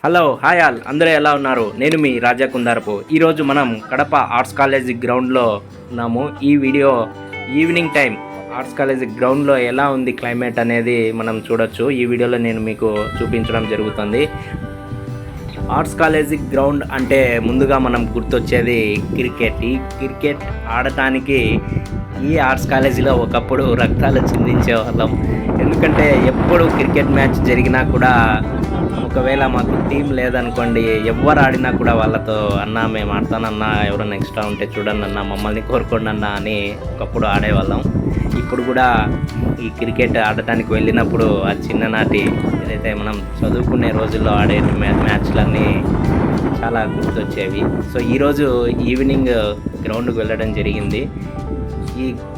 Hello hi all అందరూ ఎలా ఉన్నారు? నేను మీ రాజా కుందారపు. ఈరోజు మనం కడప ఆర్ట్స్ కాలేజీ గ్రౌండ్లో ఉన్నాము. ఈ video evening time arts college గ్రౌండ్లో ఎలా ఉంది క్లైమేట్ అనేది మనం చూడొచ్చు. ఈ వీడియోలో నేను మీకు చూపించడం జరుగుతుంది. ఆర్ట్స్ కాలేజీ గ్రౌండ్ అంటే ముందుగా మనం గుర్తొచ్చేది క్రికెట్. ఈ క్రికెట్ ఆడటానికి ఈ ఆర్ట్స్ కాలేజీలో ఒకప్పుడు రక్తాలు చిందించే వాళ్ళం. ఎందుకంటే ఎప్పుడు క్రికెట్ మ్యాచ్ జరిగినా కూడా ఒకవేళ మాకు టీం లేదనుకోండి, ఎవరు ఆడినా కూడా వాళ్ళతో అన్న మేము ఆడతానన్నా, ఎవరైనా ఎక్స్ట్రా ఉంటే చూడండి అన్న, మమ్మల్ని కోరుకోండి అన్న అని ఒకప్పుడు ఆడేవాళ్ళం. ఇప్పుడు కూడా ఈ క్రికెట్ ఆడటానికి వెళ్ళినప్పుడు ఆ చిన్ననాటి ఏదైతే మనం చదువుకునే రోజుల్లో ఆడే మ్యాచ్లన్నీ చాలా గుర్తొచ్చేవి. సో ఈరోజు ఈవినింగ్ గ్రౌండ్కి వెళ్ళడం జరిగింది.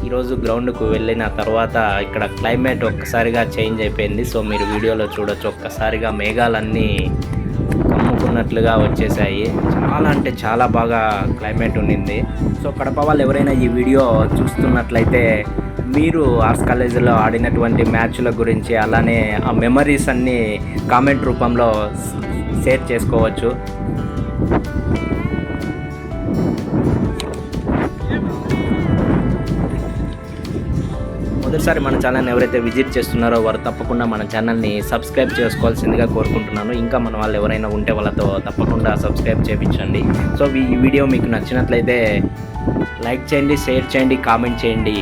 ఈరోజు గ్రౌండ్కు వెళ్ళిన తర్వాత ఇక్కడ క్లైమేట్ ఒక్కసారిగా చేంజ్ అయిపోయింది. సో మీరు వీడియోలో చూడొచ్చు, ఒక్కసారిగా మేఘాలన్నీ కమ్ముకున్నట్లుగా వచ్చేసాయి. చాలా అంటే చాలా బాగా క్లైమేట్ ఉండింది. సో కడప వాళ్ళు ఎవరైనా ఈ వీడియో చూస్తున్నట్లయితే మీరు ఆర్ట్స్ కాలేజీలో ఆడినటువంటి మ్యాచ్ల గురించి అలానే ఆ మెమరీస్ అన్నీ కామెంట్ రూపంలో షేర్ చేసుకోవచ్చు. మొదటిసారి మన ఛానల్ని ఎవరైతే విజిట్ చేస్తున్నారో వారు తప్పకుండా మన ఛానల్ని సబ్స్క్రైబ్ చేసుకోవాల్సిందిగా కోరుకుంటున్నాను. ఇంకా మన వాళ్ళు ఎవరైనా ఉంటే వాళ్ళతో తప్పకుండా సబ్స్క్రైబ్ చేయించండి. సో ఈ వీడియో మీకు నచ్చినట్లయితే లైక్ చేయండి, షేర్ చేయండి, కామెంట్ చేయండి.